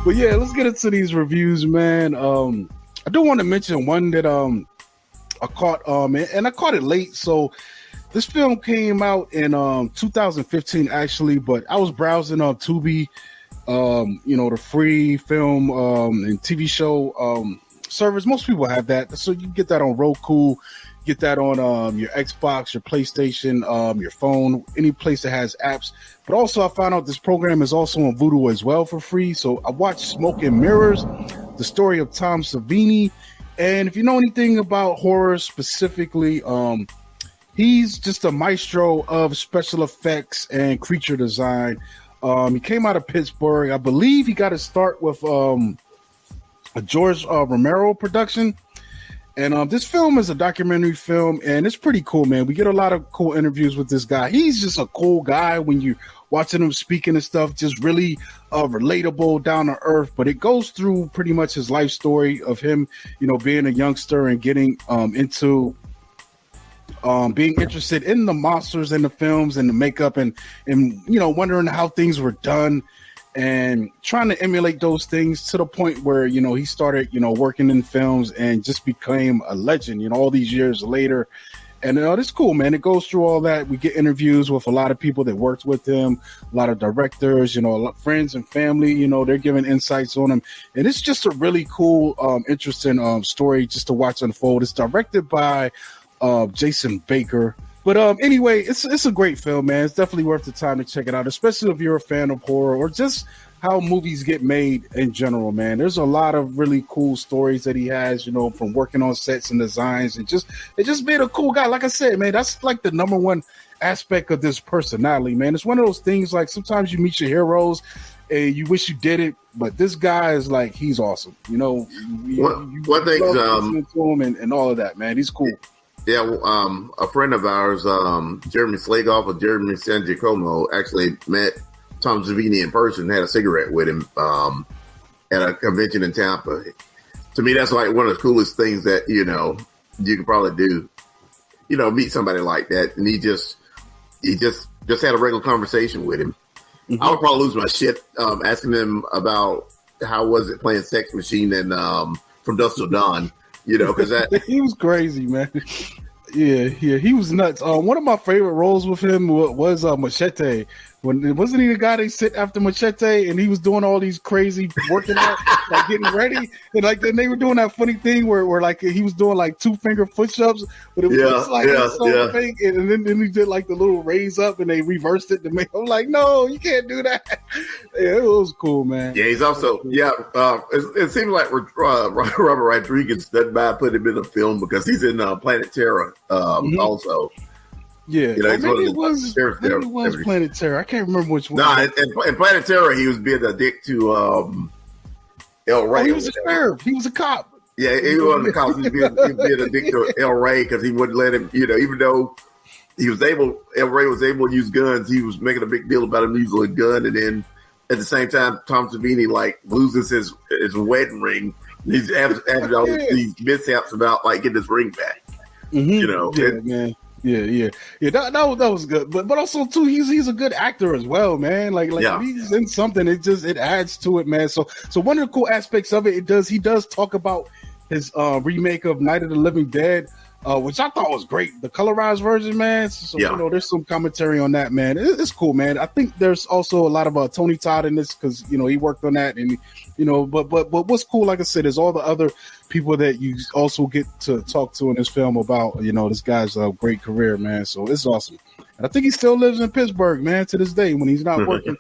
But yeah, let's get into these reviews, man. I do want to mention one that I caught and I caught it late. So this film came out in 2015 actually, but I was browsing on Tubi, the free film and TV show service. Most people have that, so you can get that on Roku, get that on your Xbox, your PlayStation, your phone, any place that has apps. But also I found out this program is also on Vudu as well for free. So I watched Smoke and Morrors, the story of Tom Savini. And if you know anything about horror specifically, he's just a maestro of special effects and creature design. He came out of Pittsburgh. I believe he got his start with a George Romero production. And this film is a documentary film, and it's pretty cool, man. We get a lot of cool interviews with this guy. He's just a cool guy when you're watching him speaking and stuff, just really relatable, down to earth. But it goes through pretty much his life story of him, being a youngster and getting into being interested in the monsters and the films and the makeup and wondering how things were done and trying to emulate those things to the point where, he started, working in films and just became a legend, all these years later. And it's cool, man. It goes through all that. We get interviews with a lot of people that worked with him, a lot of directors, a lot of friends and family, they're giving insights on him. And it's just a really cool, interesting story just to watch unfold. It's directed by Jason Baker. But anyway, it's a great film, man. It's definitely worth the time to check it out, especially if you're a fan of horror or just how movies get made in general, man. There's a lot of really cool stories that he has, from working on sets and designs and just being a cool guy. Like I said, man, that's like the number one aspect of this personality, man. It's one of those things like sometimes you meet your heroes and you wish you did it, but this guy is like, he's awesome. One thing, listening to him and all of that, man. He's cool. Yeah, a friend of ours, Jeremy Slagoff or Jeremy San Giacomo, actually met Tom Savini in person, had a cigarette with him at a convention in Tampa. To me, that's like one of the coolest things that, you could probably do, meet somebody like that. And he just had a regular conversation with him. Mm-hmm. I would probably lose my shit asking him about how was it playing Sex Machine and From Dusk Till Dawn. Because he was crazy, man. Yeah, he was nuts. One of my favorite roles with him was Machete. Wasn't he the guy they sent after Machete, and he was doing all these crazy working out, like getting ready, and like then they were doing that funny thing where like he was doing like 2-finger push-ups, but it was so fake, and then he did like the little raise up, and they reversed it to make. I'm like, no, you can't do that. Yeah, it was cool, man. Yeah, he's also it seems like Robert Rodriguez doesn't mind putting him in a film because he's in Planet Terror also. Yeah, maybe it was Planet Terror. I can't remember which one. No, in Planet Terror, he was being a dick to El Rey. Oh, he was a sheriff. He was a cop. Yeah, he wasn't a cop. He was being a dick to El Rey because he wouldn't let him, even though El Rey was able to use guns, he was making a big deal about him using a gun. And then at the same time, Tom Savini loses his wedding ring. He's having all these mishaps about getting his ring back. Mm-hmm. Man. Yeah. That was good, but also too, he's a good actor as well, man. Like he's in something. It adds to it, man. So one of the cool aspects of it, he does talk about his remake of Night of the Living Dead, which I thought was great, the colorized version, man. So there's some commentary on that, man. It's cool, man. I think there's also a lot of Tony Todd in this because he worked on that, and but what's cool, like I said, is all the other people that you also get to talk to in this film about, this guy's great career, man. So it's awesome. And I think he still lives in Pittsburgh, man, to this day when he's not working,